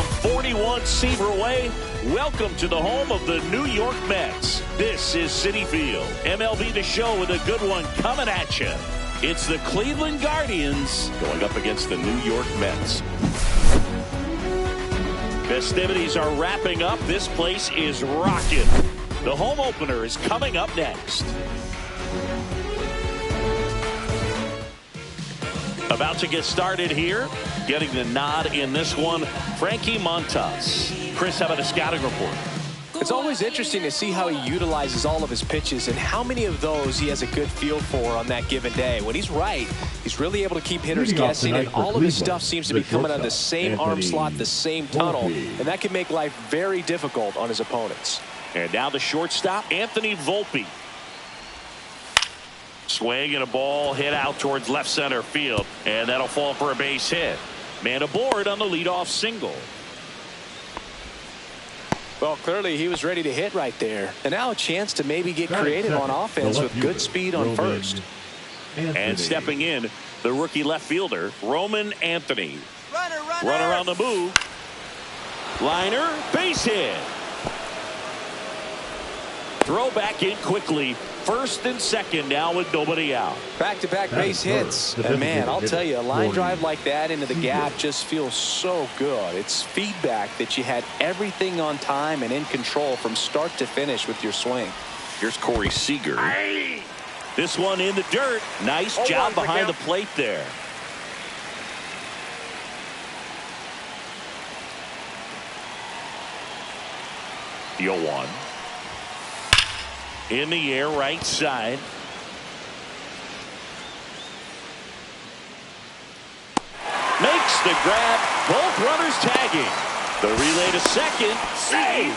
From 41 Seaver Way, welcome to the home of the New York Mets. This is Citi Field. MLB The Show with a good one coming at you. It's the Cleveland Guardians going up against the New York Mets. Festivities are wrapping up. This place is rocking. The home opener is coming up next. About to get started here. Getting the nod in this one, Frankie Montas. Chris, how about a scouting report? It's always interesting to see how he utilizes all of his pitches and how many of those he has a good feel for on that given day. When he's right, he's really able to keep hitters guessing, and all of his stuff seems to be coming out of the same arm slot, the same tunnel, and that can make life very difficult on his opponents. And now the shortstop, Anthony Volpe. Swing and a ball hit out towards left center field, and that'll fall for a base hit. Man aboard on the leadoff single. Well, clearly he was ready to hit right there. And now a chance to maybe get creative on offense with good speed on first. And stepping in, the rookie left fielder, Roman Anthony. Runner on the move. Liner, base hit. Throw back in quickly. First and second now with nobody out. Back-to-back base hits. And man, I'll tell you, a line drive like that into the gap just feels so good. It's feedback that you had everything on time and in control from start to finish with your swing. Here's Corey Seager. This one in the dirt. Nice job behind the plate there. The 0-1. In the air, right side. Makes the grab. Both runners tagging. The relay to second. Save.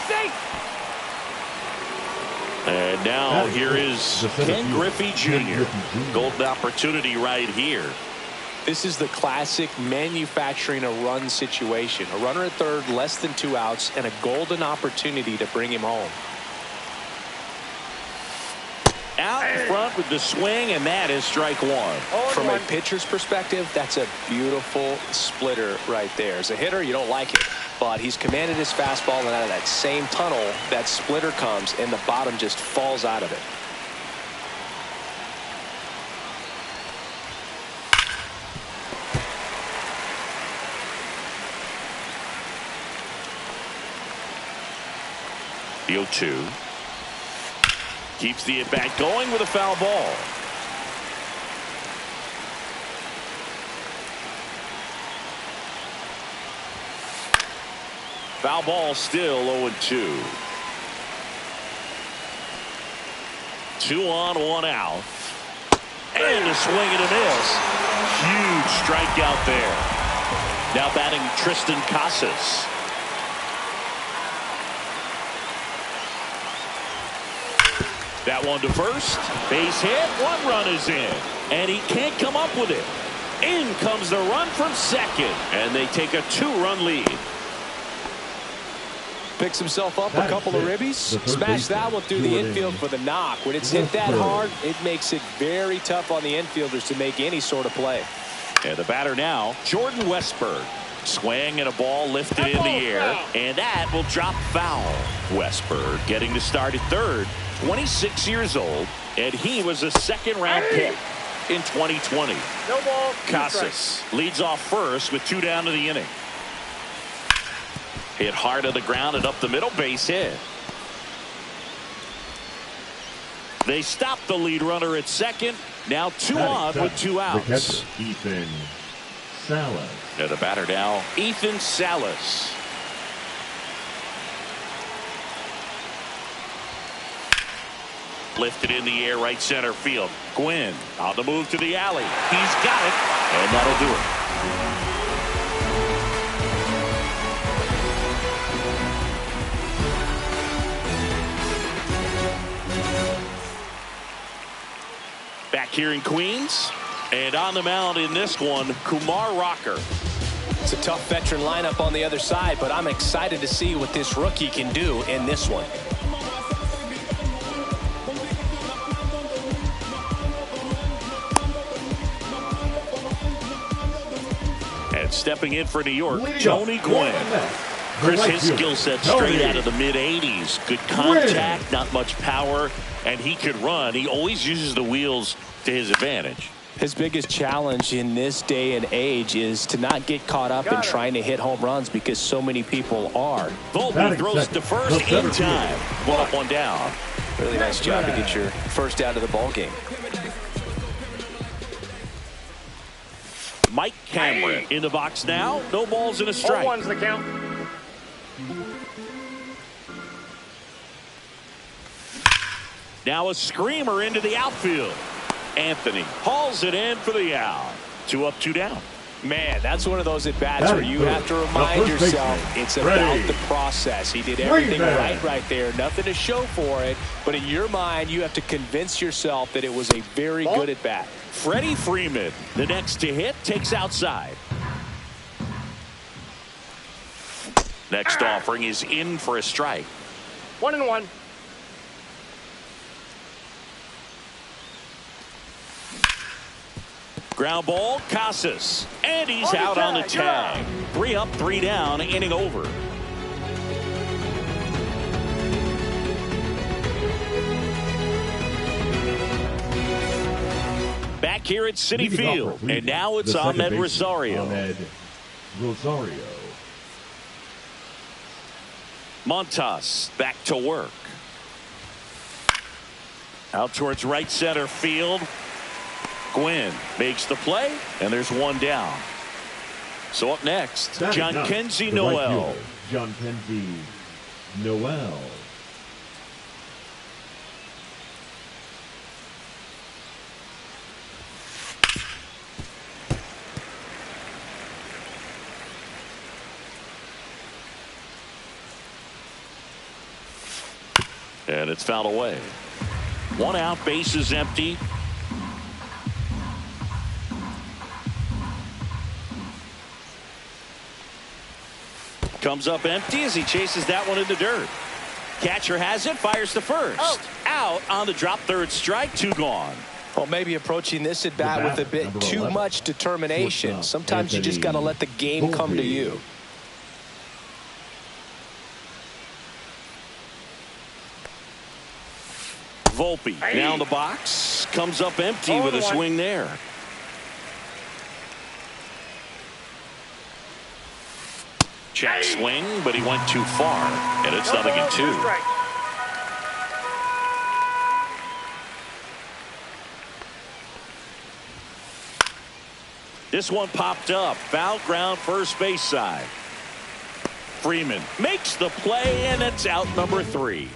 And now here is Ken Griffey Jr. Golden opportunity right here. This is the classic manufacturing a run situation. A runner at third, less than 2 outs, and a golden opportunity to bring him home. Out in front with the swing, and that is strike one. From a pitcher's perspective, that's a beautiful splitter right there. As a hitter, you don't like it, but he's commanded his fastball, and out of that same tunnel, that splitter comes, and the bottom just falls out of it. The 0-2. Keeps the at-bat going with a foul ball. Foul ball still 0-2. 2 on, 1 out. And a swing and a miss. Huge strikeout there. Now batting Tristan Casas. That one to first. Base hit. 1 run is in. And he can't come up with it. In comes the run from second. And they take a 2-run lead. Picks himself up a couple of ribbies. Smash that one through the infield for the knock. When it's hit that hard, it makes it very tough on the infielders to make any sort of play. And the batter now, Jordan Westberg. Swing and a ball lifted in the air. And that will drop foul. Westberg getting to start at third. 26 years old, and he was a second-round pick in 2020. No ball. Casas leads off first with 2 down to the inning. Hit hard on the ground and up the middle, base hit. They stop the lead runner at second. Now 2 on with 2 outs. Ethan Salas. And the batter now, Ethan Salas. Lifted in the air, right center field. Gwynn on the move to the alley. He's got it, and that'll do it. Back here in Queens, and on the mound in this one, Kumar Rocker. It's a tough veteran lineup on the other side, but I'm excited to see what this rookie can do in this one. And stepping in for New York, Tony Gwynn. Chris, his skill set straight out of the mid-'80s. Good contact, not much power, and he could run. He always uses the wheels to his advantage. His biggest challenge in this day and age is to not get caught up in trying to hit home runs because so many people are. Volpe throws to first in time. One up, one down. Really nice job to get your first out of the ball game. Mike Cameron in the box now. No balls and a strike. 0-1's the count. Now a screamer into the outfield. Anthony hauls it in for the out. 2 up, 2 down. Man, that's one of those at-bats where you have to remind yourself it's about the process. He did everything right there. Nothing to show for it. But in your mind, you have to convince yourself that it was a very good at-bat. Freddie Freeman, the next to hit, takes outside. Next offering is in for a strike. 1-1. Ground ball, Casas. And he's out on the tag. 3 up, 3 down, inning over. Back here at Citi Field. And now it's Ahmed Rosario. Ahmed Rosario. Montas back to work. Out towards right center field. Gwynn makes the play, and there's 1 down. So up next, John Kenzie Noel. John Kenzie Noel. And it's fouled away. 1 out, base is empty. Comes up empty as he chases that one in the dirt. Catcher has it, fires to first. Out on the drop, third strike, 2 gone. Well, maybe approaching this at bat with a bit too much determination. Sometimes you just got to let the game come to you. Volpe down the box, comes up empty with a swing there. Check swing, but he went too far, and it's 0-2. This one popped up. Foul ground, first base side. Freeman makes the play, and it's out number 3.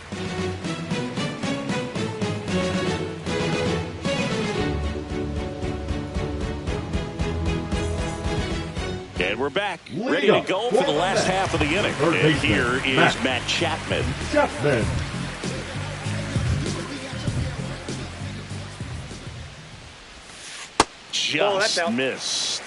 And we're back, ready to go for the last half of the inning. And here is Matt Chapman. Just missed.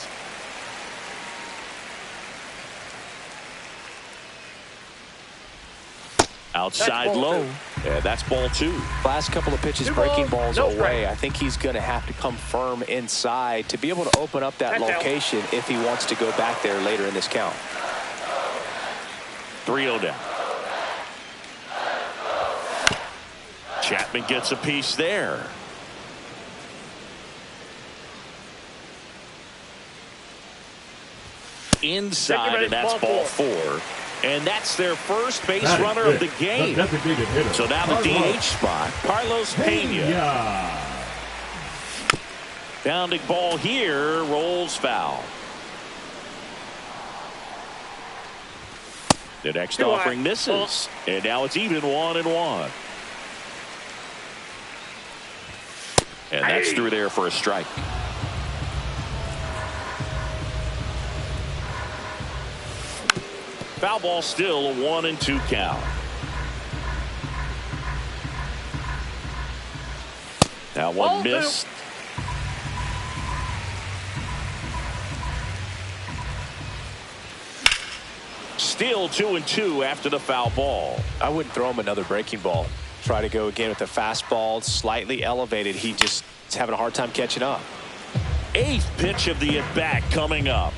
Outside low. Yeah, that's ball 2. Last couple of pitches breaking balls away. I think he's going to have to come firm inside to be able to open up that location if he wants to go back there later in this count. 3-0 down. Chapman gets a piece there. Inside, and that's ball 4. And that's their first base runner of the game. So now the DH spot, Carlos Pena. Bounding ball here, rolls foul. The next offering misses. And now it's even 1-1. And that's through there for a strike. Foul ball, still a 1-2 count. Now one missed. Still 2-2 after the foul ball. I wouldn't throw him another breaking ball. Try to go again with the fastball, slightly elevated. He just is having a hard time catching up. 8th pitch of the at-bat coming up.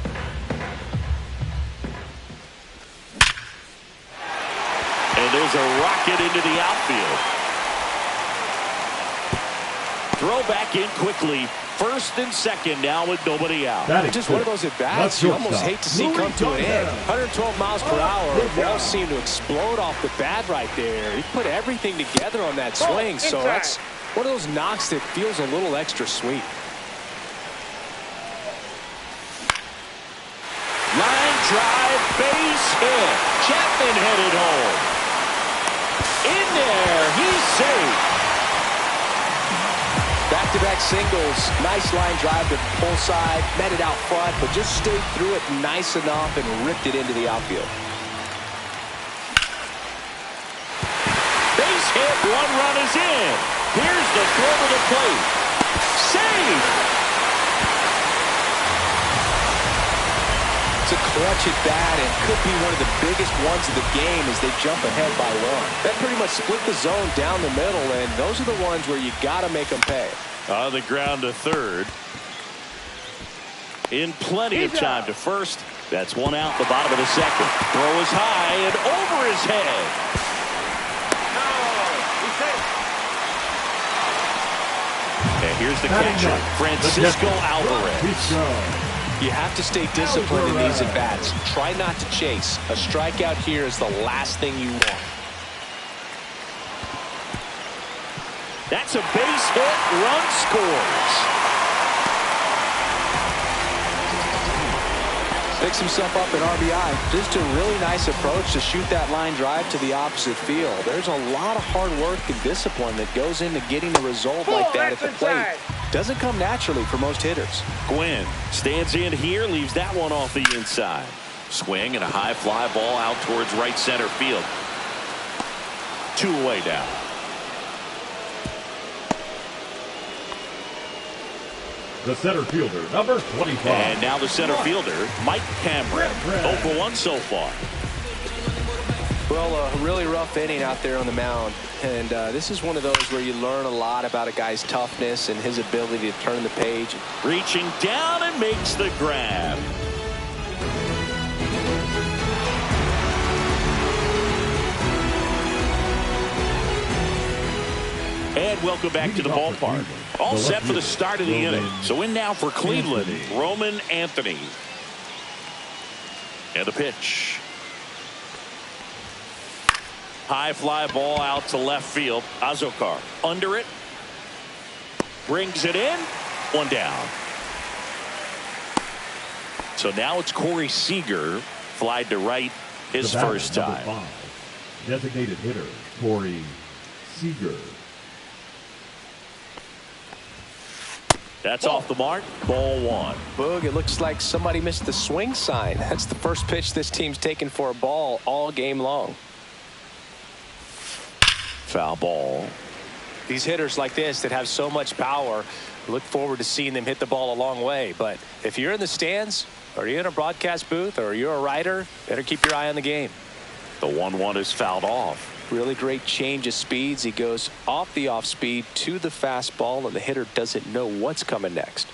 And there's a rocket into the outfield. Throw back in quickly. First and second now with nobody out. Just one of those at-bats you almost hate to see come to an end. 112 miles per hour. The ball seemed to explode off the bat right there. He put everything together on that swing. So that's one of those knocks that feels a little extra sweet. Line drive, base hit. Chapman headed home. In there, he's safe. Back-to-back singles. Nice line drive to pull side. Met it out front, but just stayed through it nice enough and ripped it into the outfield. Base hit. One run is in. Here's the throw to the plate. Save. It's a clutch at bat and could be one of the biggest ones of the game as they jump ahead by one. That pretty much split the zone down the middle, and those are the ones where you got to make them pay. On the ground to third. In plenty of time to first. That's one out the bottom of the second. Throw is high and over his head. And here's the catcher, Francisco Alvarez. You have to stay disciplined in these at-bats. Try not to chase. A strikeout here is the last thing you want. That's a base hit. Run scores. Picks himself up an RBI. Just a really nice approach to shoot that line drive to the opposite field. There's a lot of hard work and discipline that goes into getting a result like that at the plate. Doesn't come naturally for most hitters. Gwynn stands in here, leaves that one off the inside. Swing and a high fly ball out towards right center field. 2 away now. The center fielder, number 25. And now the center fielder, Mike Cameron. 0 for 1 so far. Well, a really rough inning out there on the mound. And this is one of those where you learn a lot about a guy's toughness and his ability to turn the page. Reaching down and makes the grab. And welcome back to the ballpark. All set for the start of the inning. So in now for Cleveland, Roman Anthony. And the pitch. High fly ball out to left field. Azokar under it. Brings it in. 1 down. So now it's Corey Seager. Flied to right his first time. 5. Designated hitter, Corey Seager. That's off the mark. Ball 1. Boog, it looks like somebody missed the swing sign. That's the first pitch this team's taken for a ball all game long. Foul ball. These hitters like this that have so much power, look forward to seeing them hit the ball a long way. But if you're in the stands, or you're in a broadcast booth, or you're a writer, better keep your eye on the game. The 1-1 is fouled off. Really great change of speeds. He goes off the off speed to the fastball, and the hitter doesn't know what's coming next.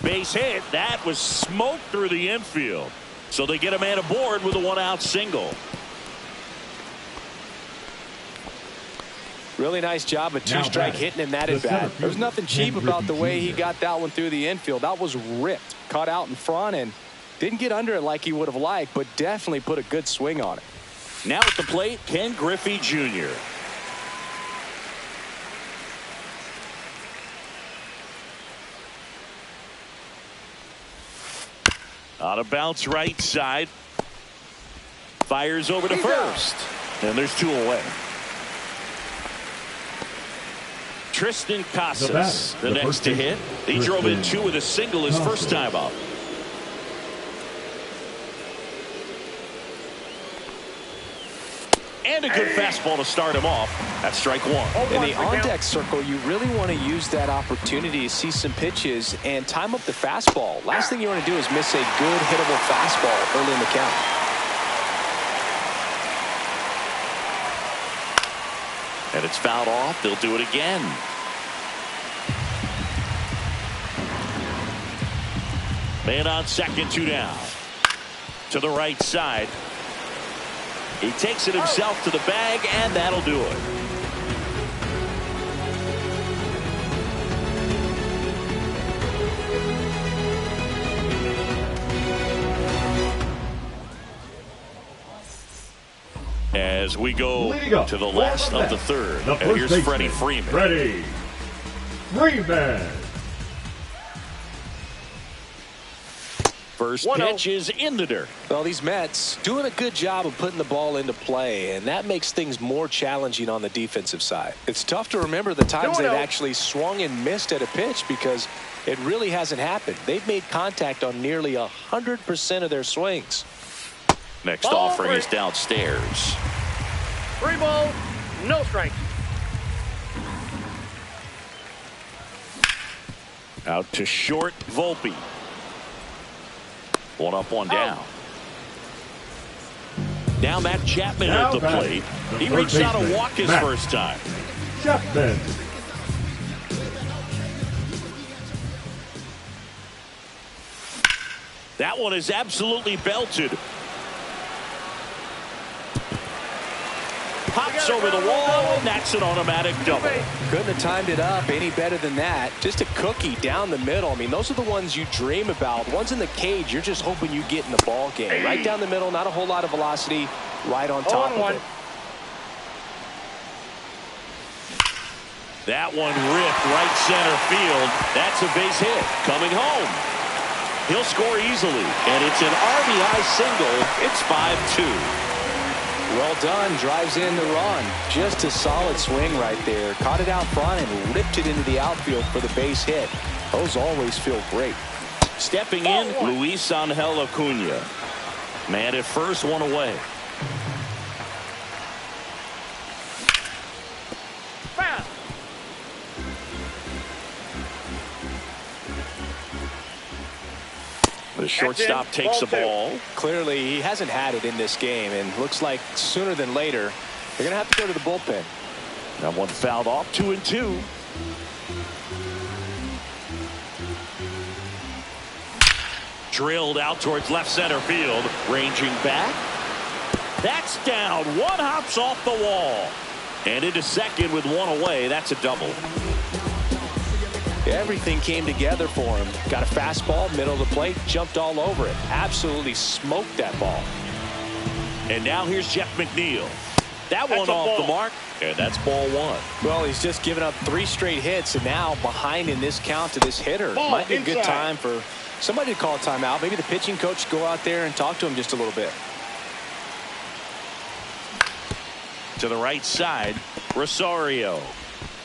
Base hit. That was smoked through the infield. So they get a man aboard with a 1-out single. Really nice job of two-strike hitting in that at bat. There's nothing cheap about the way he got that one through the infield. That was ripped, caught out in front, and didn't get under it like he would have liked, but definitely put a good swing on it. Now at the plate, Ken Griffey Jr. On a bounce right side. Fires over to first. And there's 2 away. Tristan Casas, the next to hit. He drove in 2 with a single his first time up. And a good fastball to start him off. That's strike 1. In the on-deck circle, you really want to use that opportunity to see some pitches and time up the fastball. Last thing you want to do is miss a good hittable fastball early in the count. And it's fouled off. They'll do it again. Man on second, 2 down. To the right side. He takes it himself to the bag, and that'll do it. As we go to the last of the third, and here's Freddie Freeman. Freddie Freeman. First pitch is in the dirt. Well, these Mets doing a good job of putting the ball into play, and that makes things more challenging on the defensive side. It's tough to remember the times they've actually swung and missed at a pitch because it really hasn't happened. They've made contact on nearly 100% of their swings. Next offering is downstairs. 3 balls, no strikes. Out to short, Volpe. 1 up, 1 down. Now Matt Chapman at the plate. He reached out a walk his first time. Chapman. That one is absolutely belted. Pops over the wall, and that's an automatic double. Couldn't have timed it up any better than that. Just a cookie down the middle. I mean, those are the ones you dream about. Ones in the cage, you're just hoping you get in the ball game. Right down the middle, not a whole lot of velocity, right on top of it. That one ripped right center field. That's a base hit. Coming home. He'll score easily, and it's an RBI single. It's 5-2. Well done. Drives in the run. Just a solid swing right there. Caught it out front and ripped it into the outfield for the base hit. Those always feel great. Stepping in, Luis Angel Acuna. Man at first, 1 away. The shortstop takes the ball. Clearly, he hasn't had it in this game, and looks like sooner than later, they're going to have to go to the bullpen. That one fouled off, 2-2. Drilled out towards left center field. Ranging back. That's down. 1 hops off the wall. And into second with 1 away. That's a double. Everything came together for him. Got a fastball, middle of the plate, jumped all over it. Absolutely smoked that ball. And now here's Jeff McNeil. That one off the mark, and that's ball 1. Well, he's just given up 3 straight hits, and now behind in this count to this hitter. Might be a good time for somebody to call a timeout. Maybe the pitching coach go out there and talk to him just a little bit. To the right side, Rosario.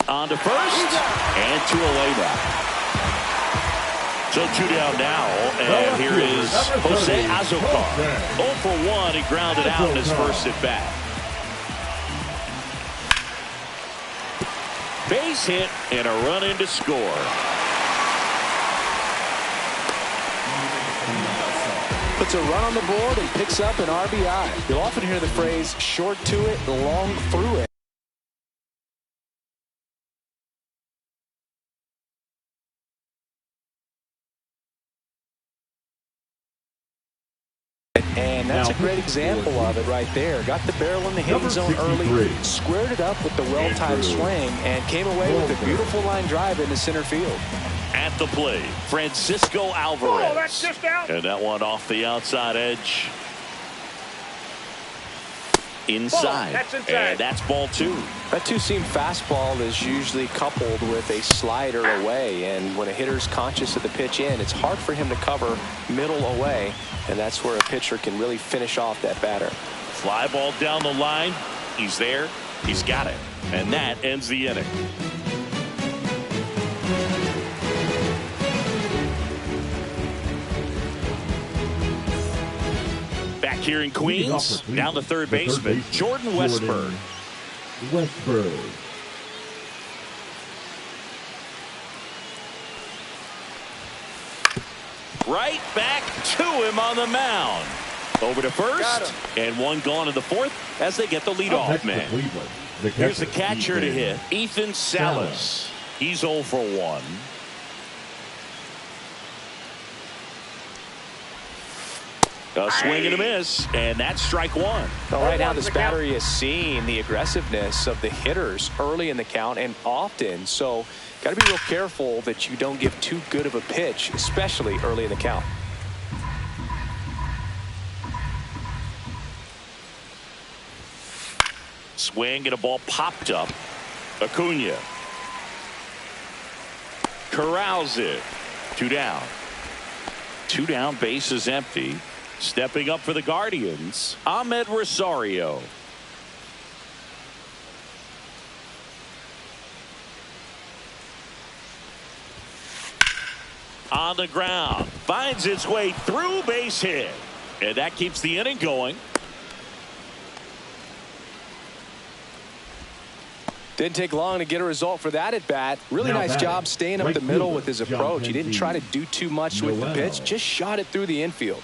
On to first, and 2 away now. So 2 down now, and here is Jose Azocar. 0 for 1, he grounded out in his first at bat. Base hit and a run in to score. Puts a run on the board and picks up an RBI. You'll often hear the phrase short to it, long through it. And that's a great example of it right there. Got the barrel in the hitting zone early, squared it up with the well-timed swing, and came away with a beautiful line drive into center field. At the plate, Francisco Alvarez. Oh, that's just out. And that one off the outside edge. Inside. That's inside. And that's ball 2. That 2-seam fastball is usually coupled with a slider away, and when a hitter's conscious of the pitch in, it's hard for him to cover middle away, and that's where a pitcher can really finish off that batter. Fly ball down the line. He's there. He's got it. And that ends the inning. Back here in Queens, down the third baseman, Jordan Westberg. Right back to him on the mound. Over to first, and 1 gone in the 4th as they get the leadoff man. Here's the catcher to hit, Ethan Salas. He's 0 for 1. A swing and a miss, and that's strike one. Well, right now, this battery is seeing the aggressiveness of the hitters early in the count and often. So, got to be real careful that you don't give too good of a pitch, especially early in the count. Swing and a ball popped up. Acuna corrals it. 2 down. 2 down, base is empty. Stepping up for the Guardians, Ahmed Rosario. On the ground, finds its way through, base hit, and that keeps the inning going. Didn't take long to get a result for that at bat. Really nice job staying up the middle with his approach. He didn't try to do too much with the pitch, just shot it through the infield.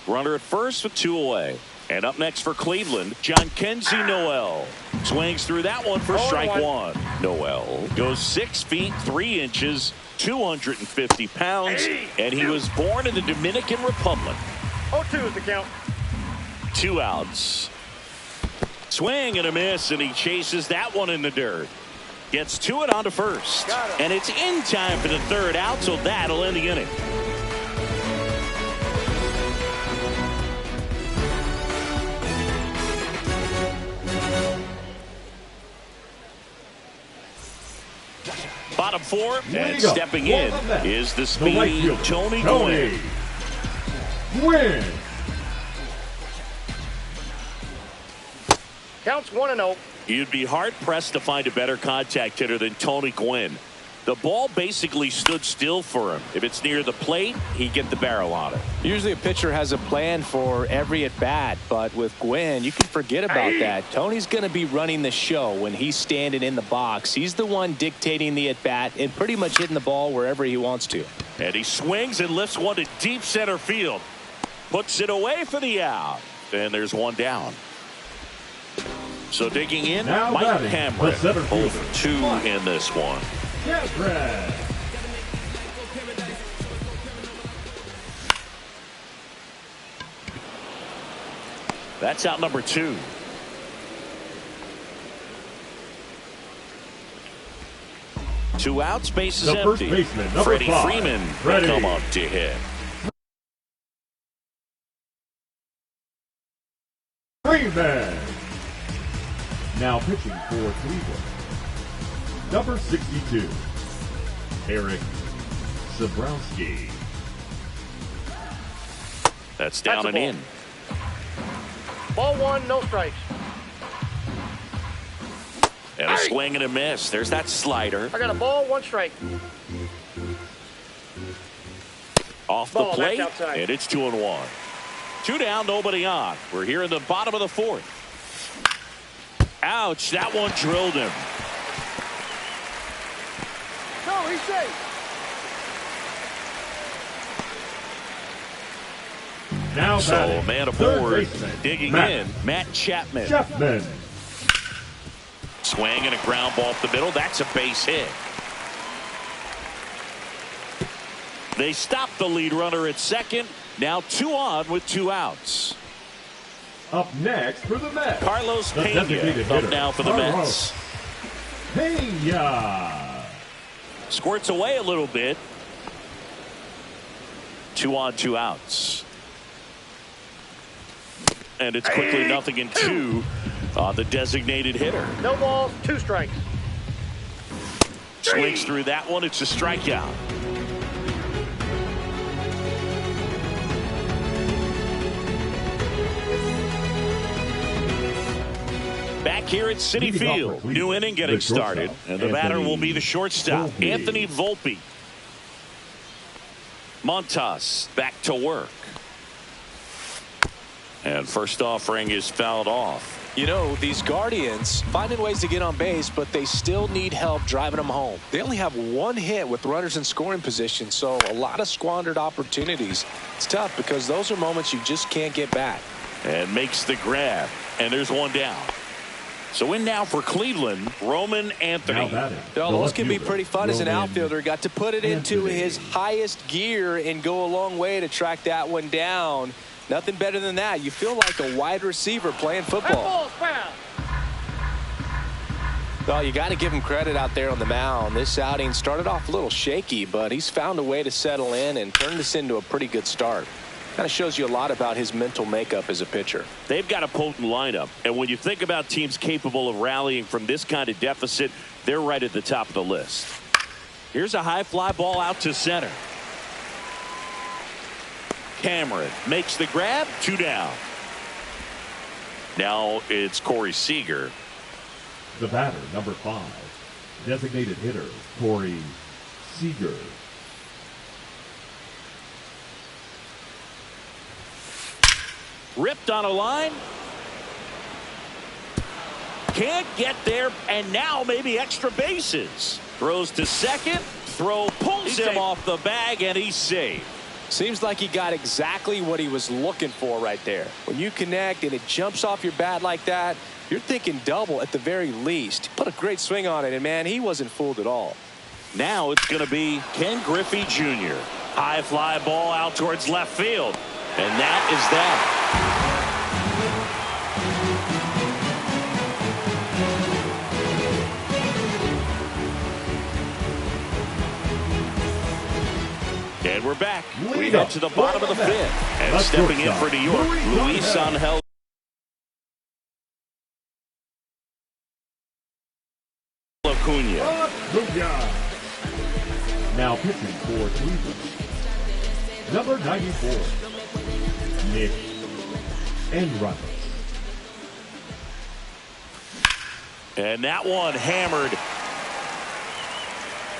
Runner at first with 2 away. And up next for Cleveland, John Kenzie Noel. Swings through that one for strike one. Noel goes 6 feet 3 inches, 250 pounds, and he was born in the Dominican Republic. 0-2 is the count. 2 outs. Swing and a miss, and he chases that one in the dirt. Gets to it onto first. And it's in time for the 3rd out, so that'll end the inning. Bottom 4, and stepping in is the speedy Tony Gwynn. Counts 1-0. You'd be hard-pressed to find a better contact hitter than Tony Gwynn. The ball basically stood still for him. If it's near the plate, he'd get the barrel on it. Usually a pitcher has a plan for every at-bat, but with Gwynn, you can forget about that. Tony's going to be running the show when he's standing in the box. He's the one dictating the at-bat and pretty much hitting the ball wherever he wants to. And he swings and lifts one to deep center field. Puts it away for the out. And there's one down. So digging in, Now Mike Cameron, 0-2 in this one. Cameron. That's out number 2. Two outs, base is empty. Baseman, Freddie 5. Freeman will come up to hit. Freeman. Now pitching for Cleveland, number 62, Eric Zabrowski. That's down That's and in. Ball 1, no strikes. And a swing and a miss. There's that slider. I got a ball, 1 strike. Off the plate, and it's 2-1. 2 down, nobody on. We're here in the bottom of the 4th. Ouch, that one drilled him. No, he's safe. Now So a man aboard, digging in, Matt Chapman. Swing and a ground ball up the middle. That's a base hit. They stop the lead runner at second. Now 2 on with 2 outs. Up next for the Mets, Carlos Pena up now for the Mets. Pena Squirts away a little bit. 2 on, 2 outs. And it's quickly 0-2 on the designated hitter. No balls, 2 strikes. Swings through that one. It's a strikeout. Back here at Citi Field, new inning getting started, and the batter will be the shortstop, Anthony Volpe. Montas back to work. And first offering is fouled off. You know, these Guardians finding ways to get on base, but they still need help driving them home. They only have 1 hit with runners in scoring position, so a lot of squandered opportunities. It's tough because those are moments you just can't get back. And makes the grab, and there's 1 down. So in now for Cleveland, Roman Anthony. Those can be pretty fun as an outfielder. Got to put it into his highest gear and go a long way to track that one down. Nothing better than that. You feel like a wide receiver playing That football. ball's foul. Well, you got to give him credit out there on the mound. This outing started off a little shaky, but he's found a way to settle in and turn this into a pretty good start. Kind of shows you a lot about his mental makeup as a pitcher. They've got a potent lineup, and when you think about teams capable of rallying from this kind of deficit, they're right at the top of the list. Here's a high fly ball out to center. Cameron makes the grab, 2 down. Now it's Corey Seager. The batter, number 5, designated hitter, Corey Seager. Ripped on a line. Can't get there, and now maybe extra bases. Throws to second. Throw pulls him off the bag, and he's safe. Seems like he got exactly what he was looking for right there. When you connect and it jumps off your bat like that, you're thinking double at the very least. Put a great swing on it, and man, he wasn't fooled at all. Now it's going to be Ken Griffey Jr. High fly ball out towards left field. And that is that. And we're back. We head to the bottom of the 5th. And stepping in for New York, Luis Angel Acuna. Now pitching for Cleveland, number 94, Nick Enright. And that one hammered.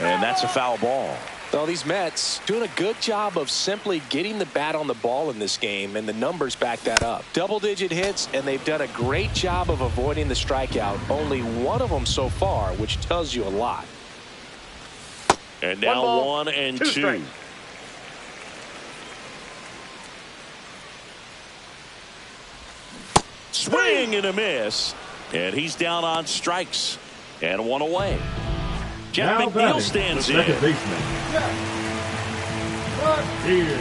And that's a foul ball. Well, these Mets doing a good job of simply getting the bat on the ball in this game, and the numbers back that up. Double-digit hits, and they've done a great job of avoiding the strikeout. Only one of them so far, which tells you a lot. And now 1 and 2. Strikes. Swing and a miss. And he's down on strikes. And 1 away. Jeff Now McNeil stands the in. second baseman, Jeff McNeil.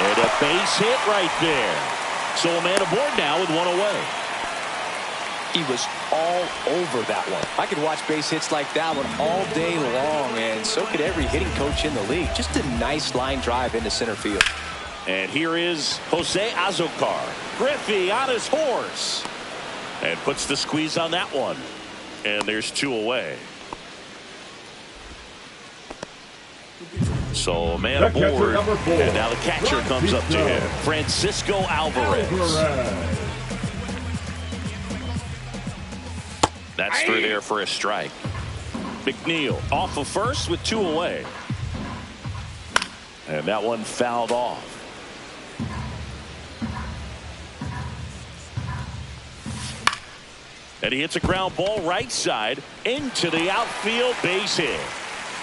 And a base hit right there. So a man aboard now with 1 away. He was all over that one. I could watch base hits like that one all day long, and so could every hitting coach in the league. Just a nice line drive into center field. And here is Jose Azocar. Griffey on his horse. And puts the squeeze on that one. And there's 2 away. So a man The catcher, aboard. number 4, And now the catcher comes up to him. Francisco Alvarez. That's through there for a strike. McNeil off of first with 2 away. And that one fouled off. And he hits a ground ball right side into the outfield, base hit.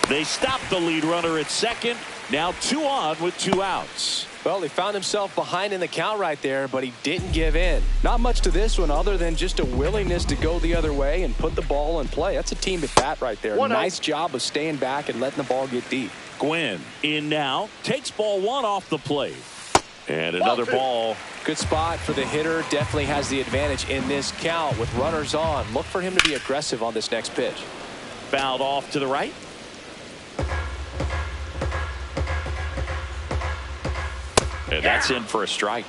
They stop the lead runner at second. Now 2 on with 2 outs. Well, he found himself behind in the count right there, but he didn't give in. Not much to this one other than just a willingness to go the other way and put the ball in play. That's a team at bat right there. Nice job of staying back and letting the ball get deep. Gwynn in now, takes ball 1 off the plate. And another ball. Good spot for the hitter. Definitely has the advantage in this count with runners on. Look for him to be aggressive on this next pitch. Fouled off to the right. And that's in for a strike.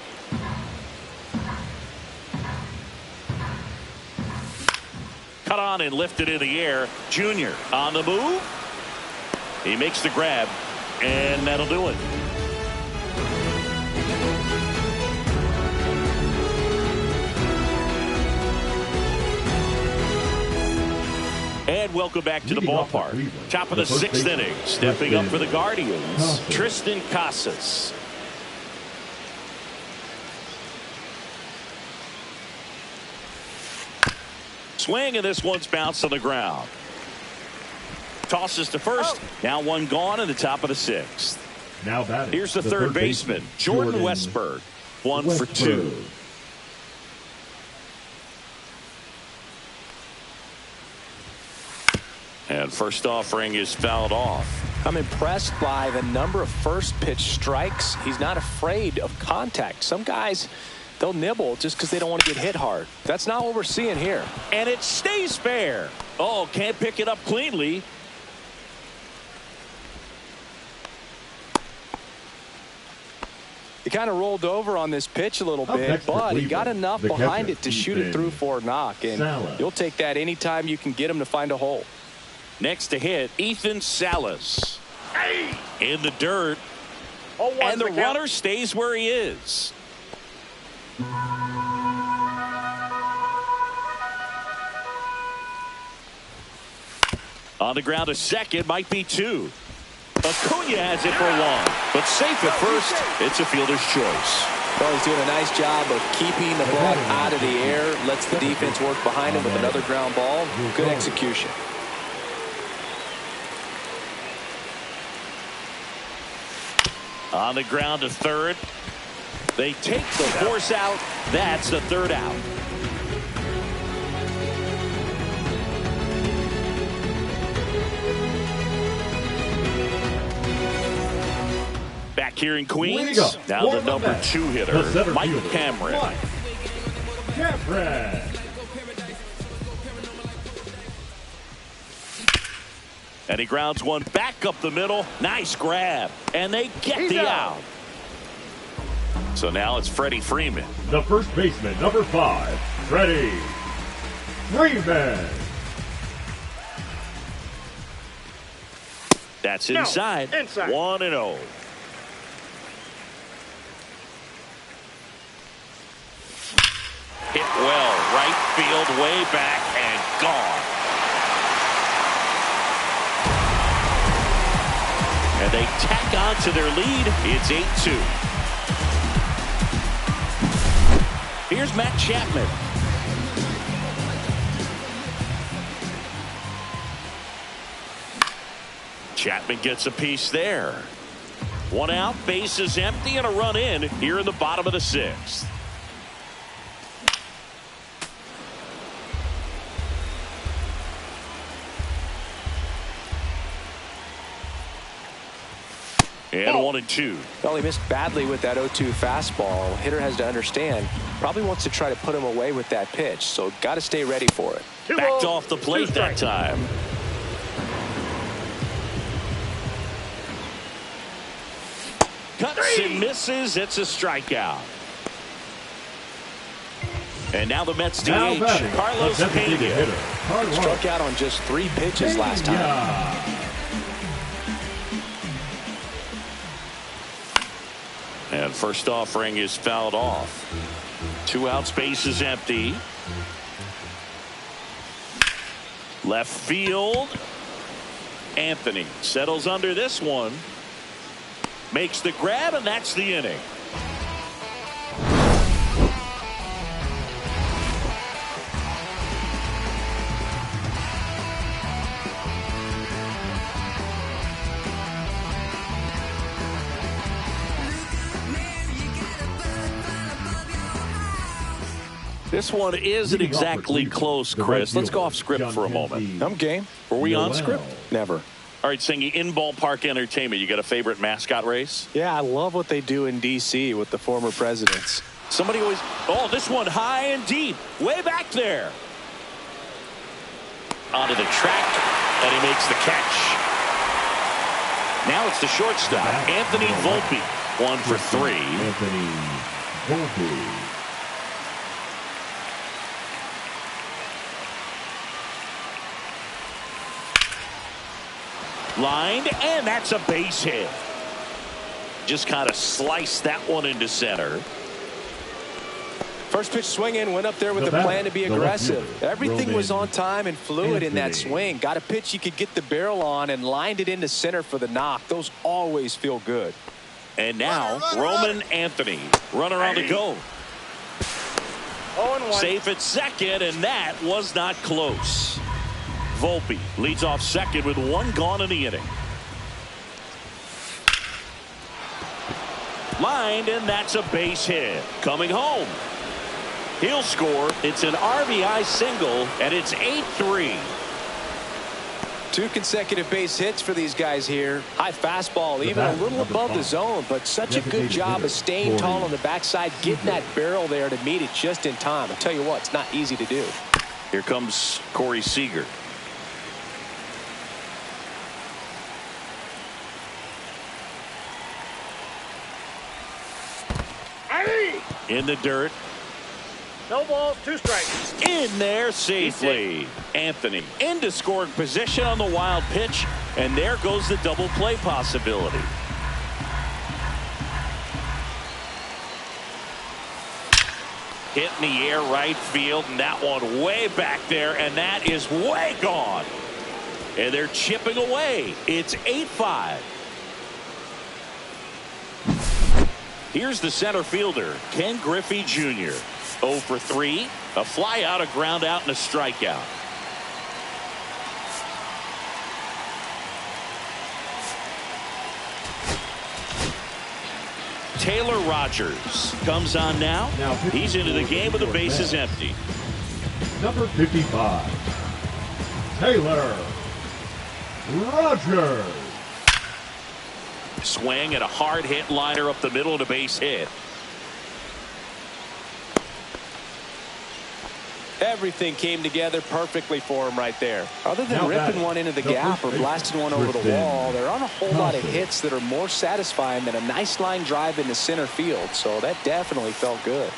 Cut on and lifted in the air. Junior on the move. He makes the grab, and that'll do it. And welcome back to the ballpark. Top of the 6th inning. Stepping up for the Guardians, Tristan Casas. Swing, and this one's bounced on the ground. Tosses to first. Now 1 gone in the top of the 6th. Now batting. Here's the third baseman, Jordan Westberg. 1 for 2. And first offering is fouled off. I'm impressed by the number of first pitch strikes. He's not afraid of contact. Some guys, they'll nibble just because they don't want to get hit hard. That's not what we're seeing here. And it stays fair. Oh, can't pick it up cleanly. He kind of rolled over on this pitch a little bit, but he got enough behind it to shoot it through for a knock. And you'll take that anytime you can get him to find a hole. Next to hit, Ethan Salas. In the dirt. And the runner stays where he is. On the ground, a second, might be two. Acuna has it for one, but safe at first. It's a fielder's choice. Well, he's doing a nice job of keeping the ball out of the air. Lets the defense work behind him with another ground ball. Good execution. On the ground to third. They take the force out. That's the third out. Back here in Queens. Now the number 2 hitter, Mike Cameron. And he grounds one back up the middle. Nice grab. And they get the out. So now it's Freddie Freeman. The first baseman, number 5, Freddie Freeman. That's inside. 1-0. Hit well. Right field, way back, and gone. And they tack on to their lead. It's 8-2. Here's Matt Chapman. Chapman gets a piece there. One out, base is empty, and a run in here in the bottom of the 6th. And 1-2. Well, he missed badly with that 0-2 fastball. Hitter has to understand, probably wants to try to put him away with that pitch, so got to stay ready for it. Backed off the plate that time. Cuts and misses. It's a strikeout. And now the Mets DH, Carlos Pena. Struck out on just 3 pitches last time. And first offering is fouled off. 2 outs, base is empty. Left field. Anthony settles under this one. Makes the grab, and that's the inning. This one isn't exactly close, Chris. Let's go off script for a moment. I'm game. Were we on script? Never. All right, Singy, in ballpark entertainment, you got a favorite mascot race? Yeah, I love what they do in D.C. with the former presidents. Somebody always, oh, this one high and deep, way back there. Onto the track, and he makes the catch. Now it's the shortstop, Anthony Volpe, 1 for 3. Anthony Volpe. Lined, and that's a base hit. Just kind of sliced that one into center. First pitch swing in, went up there with the plan to be aggressive. Everything was on time and fluid in that swing. Got a pitch you could get the barrel on and lined it into center for the knock. Those always feel good. And now Roman Anthony, runner on the go. 0-1. Safe at second, and that was not close. Volpe leads off second with 1 gone in the inning. Lined, and that's a base hit. Coming home. He'll score. It's an RBI single, and it's 8-3. 2 consecutive base hits for these guys here. High fastball, even a little above the zone, but such a good job of staying tall on the backside, getting that barrel there to meet it just in time. I'll tell you what, it's not easy to do. Here comes Corey Seager. In the dirt. No balls, 2 strikes. In there safely. Anthony into scoring position on the wild pitch, and there goes the double play possibility. Hit in the air right field, and that one way back there, and that is way gone. And they're chipping away. It's 8-5. Here's the center fielder, Ken Griffey Jr. 0 for 3, a fly out, a ground out, and a strikeout. Taylor Rogers comes on now. He's into the game with the bases empty. Number 55, Taylor Rogers. Swing and a hard hit liner up the middle and a base hit. Everything came together perfectly for him right there. Other than ripping one into the gap or blasting one over the wall, there aren't a whole lot of hits that are more satisfying than a nice line drive into center field. So that definitely felt good.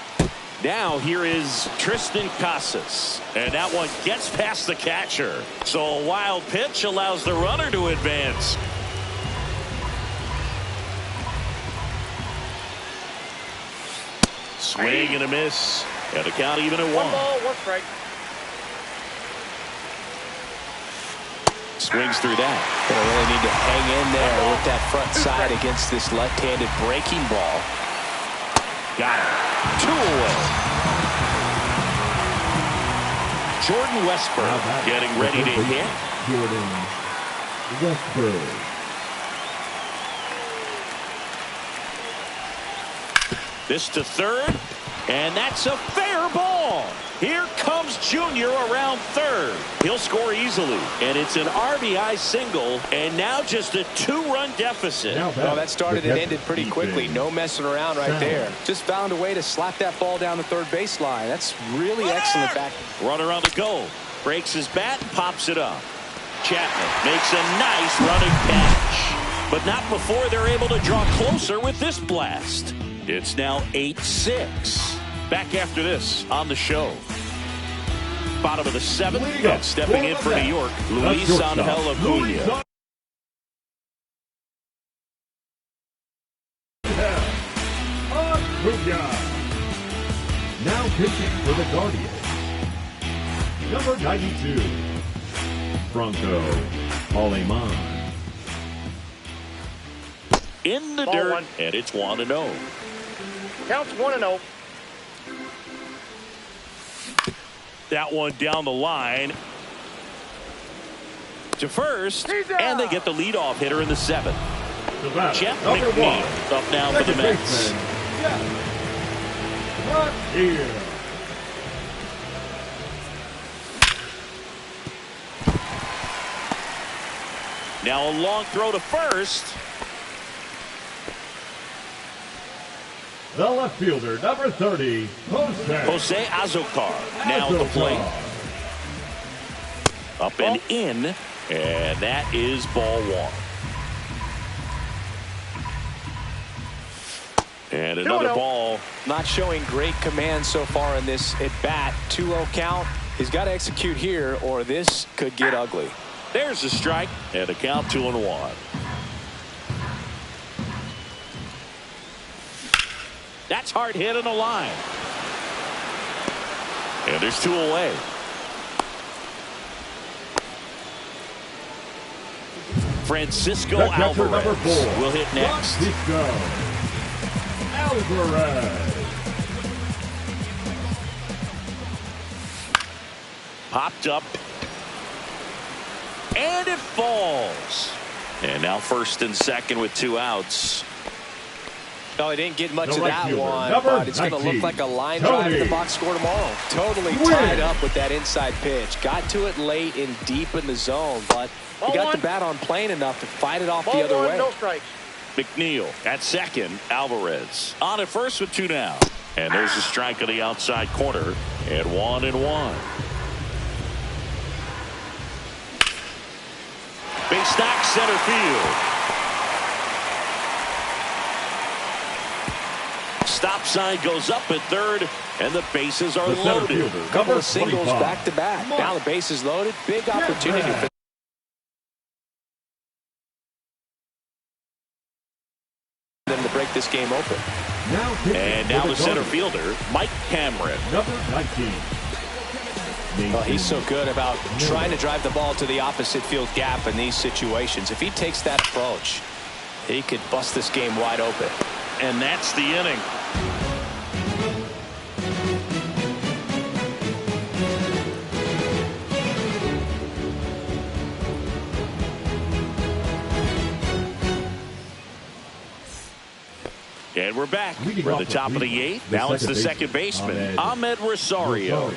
Now here is Tristan Casas, and that one gets past the catcher. So a wild pitch allows the runner to advance. Swing and a miss, and the count even at 1. 1 ball, 1 strike. Swings through that. Gonna really need to hang in there with that front side against this left-handed breaking ball. Got it. 2 away. Jordan Westburg getting ready to hit. Jordan Westburg. This to third, and that's a fair ball. Here comes Junior around third. He'll score easily, and it's an RBI single, and now just a 2-run deficit. Well, that started and ended pretty quickly. No messing around right there. Just found a way to slap that ball down the third baseline. That's really excellent back. Runner on the go. Breaks his bat and pops it up. Chapman makes a nice running catch, but not before they're able to draw closer with this blast. It's now 8-6. Back after this on the show. Bottom of the 7th, and stepping in for New York, Luis Angel Acuna. Now pitching for the Guardians, number 92, Franco Aleman. In the Ball dirt, 1. and it's 1-0. Counts 1-0. That one down the line to first, and they get the leadoff hitter in the 7th. Jeff McNeil up now for the Mets. Here. Now a long throw to first. The left fielder, number 30, Jose Azocar now at the plate. Up and in, and that is ball 1. And another ball. Not showing great command so far in this at bat. 2-0 count. He's got to execute here, or this could get ugly. There's a strike, and a count 2-1. That's hard hit on the line. And there's 2 away. Francisco Alvarez will hit next. Francisco Alvarez. Popped up. And it falls. And now first and second with 2 outs. No, he didn't get much The of right that fielder, one, number but it's going to 19, look like a line Tony drive in the box score tomorrow. Totally tied up with that inside pitch. Got to it late and deep in the zone, but he got the bat on plane enough to fight it off the other way. No strikes. McNeil at second. Alvarez on at first with 2 down. And there's a strike on the outside corner. And 1-1. Base knock center field. Stop sign goes up at third, and the bases are loaded. Fielder, A couple of singles back to back. Now the base is loaded. Big opportunity for them to break this game open. And now the center fielder, Mike Cameron. Number 19. Well, he's so good about trying to drive the ball to the opposite field gap in these situations. If he takes that approach, he could bust this game wide open. And that's the inning. And we're back. We're at the top of the 8th. Now it's the second baseman, Ahmed Rosario.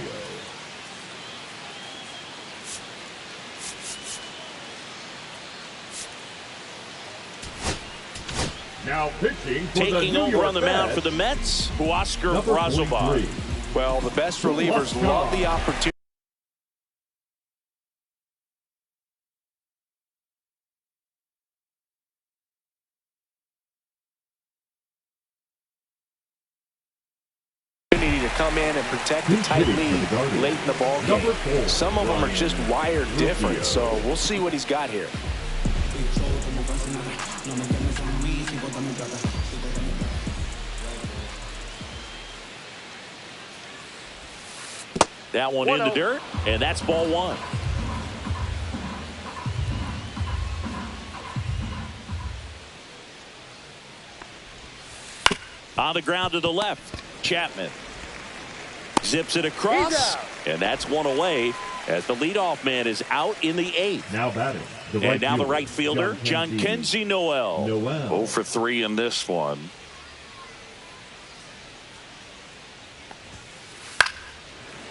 Now pitching for taking over on the mound for the Mets, Huascar Brazoban. Well, the best relievers love the opportunity to come in and protect the tight lead late in the ball game. Some of them are just wired different, so we'll see what he's got here. That one in the dirt, and that's ball 1. On the ground to the left, Chapman zips it across, and that's one away as the leadoff man is out in the 8th. Now batting. And now the right fielder, Jhonkensy Noel. 0 for 3 in this one.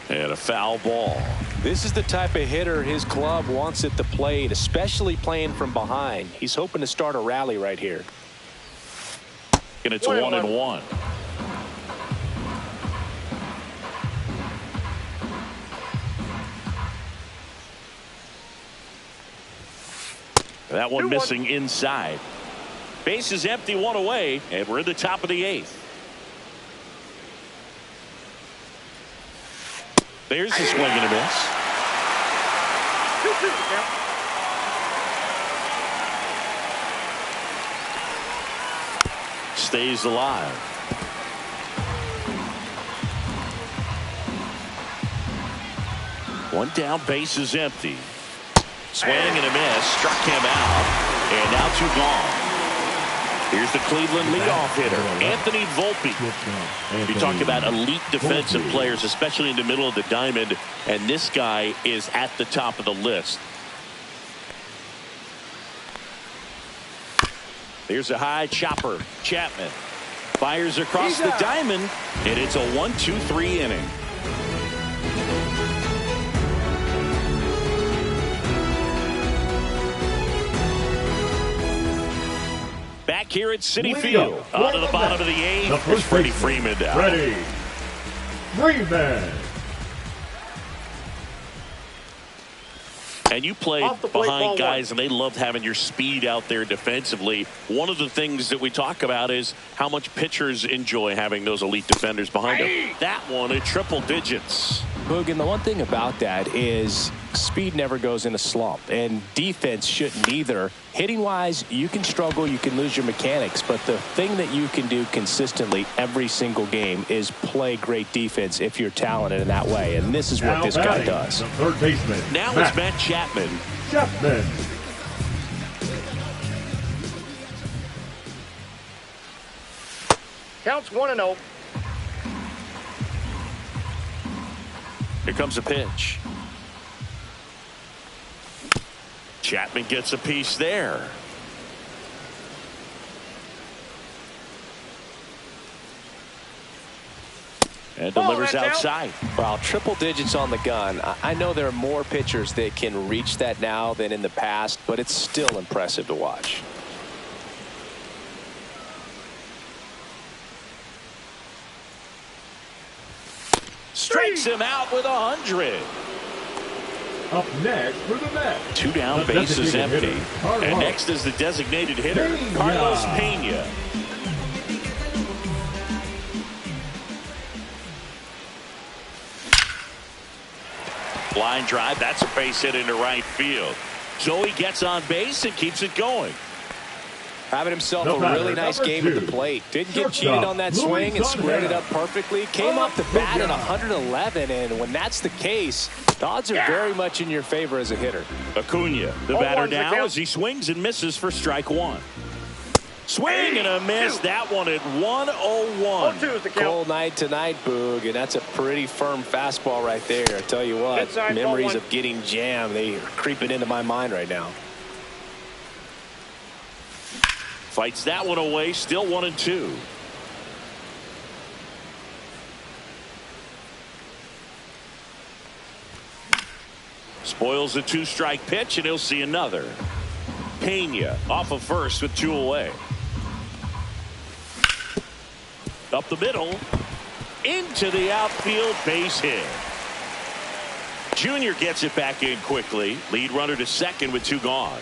And a foul ball. This is the type of hitter his club wants at the plate, especially playing from behind. He's hoping to start a rally right here. And it's 1-1. That one missing inside. Base is empty, 1 away, and we're in the top of the 8th. There's a swing and a miss. 2-2 count. Stays alive. One down, base is empty. Swing and a miss, struck him out, and now 2 gone. Here's the Cleveland leadoff hitter, Anthony Volpe. You talk about elite defensive players, especially in the middle of the diamond, and this guy is at the top of the list. Here's a high chopper. Chapman fires across the diamond, and it's a 1-2-3 inning. Back here at Citi Field, on to the bottom of the 8th. There's Freddie Freeman down. Freddie Freeman. And you played behind guys, and they loved having your speed out there defensively. One of the things that we talk about is how much pitchers enjoy having those elite defenders behind them. That one at triple digits. Boog, and the one thing about that is speed never goes in a slump, and defense shouldn't either. Hitting-wise, you can struggle, you can lose your mechanics, but the thing that you can do consistently every single game is play great defense if you're talented in that way, and this is what this guy does. The third baseman. Now it's Matt Chapman. Chapman. Counts 1-0. Here comes a pitch. Chapman gets a piece there. And delivers outside. Well, triple digits on the gun. I know there are more pitchers that can reach that now than in the past, but it's still impressive to watch. Strikes him out with 100. Up next for the Mets. 2 down, bases empty. And next is the designated hitter, Carlos Pena. Line drive, that's a base hit into right field. Joey gets on base and keeps it going. Having himself a really nice game at the plate. Didn't get cheated on that swing and squared it up perfectly. Came off the bat at 111, and when that's the case, the odds are very much in your favor as a hitter. Acuna, the batter now, as he swings and misses for strike 1. Swing and a miss. That one at 101. Cold night tonight, Boog, and that's a pretty firm fastball right there. I tell you what, memories of getting jammed, they are creeping into my mind right now. Fights that one away, still 1-2. Spoils a 2-strike pitch, and he'll see another. Pena off of first with 2 away. Up the middle, into the outfield, base hit. Junior gets it back in quickly. Lead runner to second with 2 gone.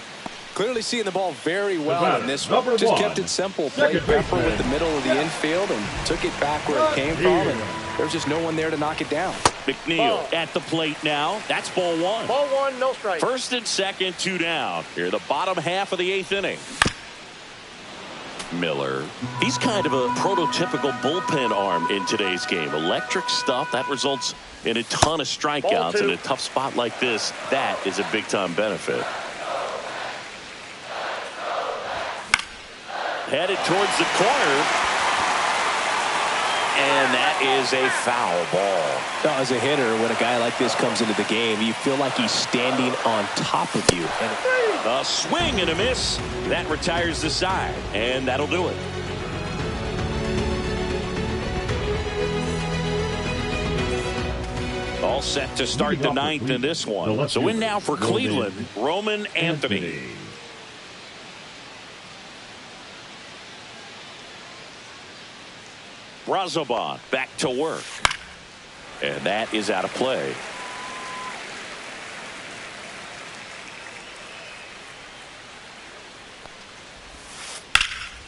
Clearly seeing the ball very well in this one. Just kept it simple. Played Pepper with the middle of the infield and took it back where it came from. And there's just no one there to knock it down. McNeil at the plate now. That's ball 1. Ball 1, no strike. First and second, 2 down. Here, the bottom half of the 8th inning. Miller. He's kind of a prototypical bullpen arm in today's game. Electric stuff that results in a ton of strikeouts in a tough spot like this. That is a big-time benefit. Headed towards the corner. And that is a foul ball. As a hitter, when a guy like this comes into the game, you feel like he's standing on top of you. A swing and a miss. That retires the side. And that'll do it. All set to start the 9th in this one. So in now for Cleveland, Roman Anthony. Brazoban back to work. And that is out of play.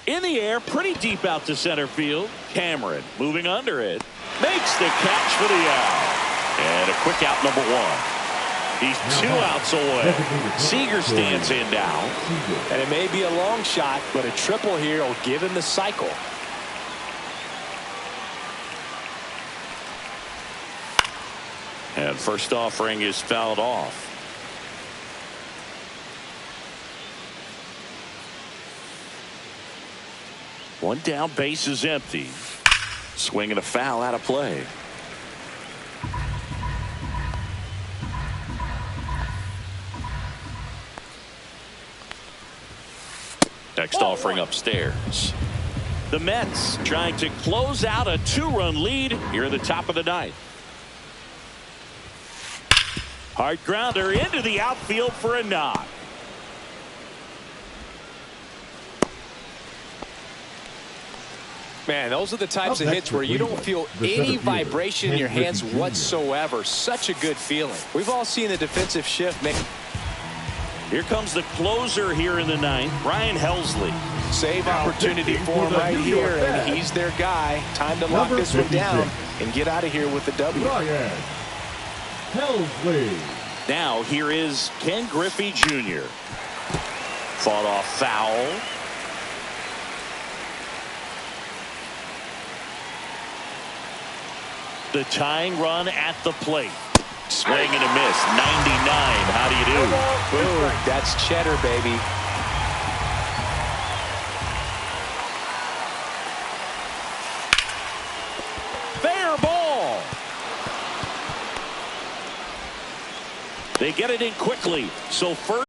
In the air, pretty deep out to center field. Cameron moving under it. Makes the catch for the out. And a quick out, number 1. He's 2 outs away. Seager stands in now. And it may be a long shot, but a triple here will give him the cycle. And first offering is fouled off. One down, base is empty. Swing and a foul out of play. Next offering upstairs. The Mets trying to close out a 2-run lead here in the top of the 9th. Hard grounder into the outfield for a knock. Man, those are the types of hits where you don't feel any vibration in your hands whatsoever. Such a good feeling. We've all seen the defensive shift make. Here comes the closer here in the 9th, Ryan Helsley. Save opportunity for him right here, and he's their guy. Time to lock this one down and get out of here with the W. Ryan Helsley. Now here is Ken Griffey Jr. Fought off foul. The tying run at the plate. Swing and a miss. 99. How do you do? Boom. That's cheddar, baby. Fair ball. They get it in quickly. So first.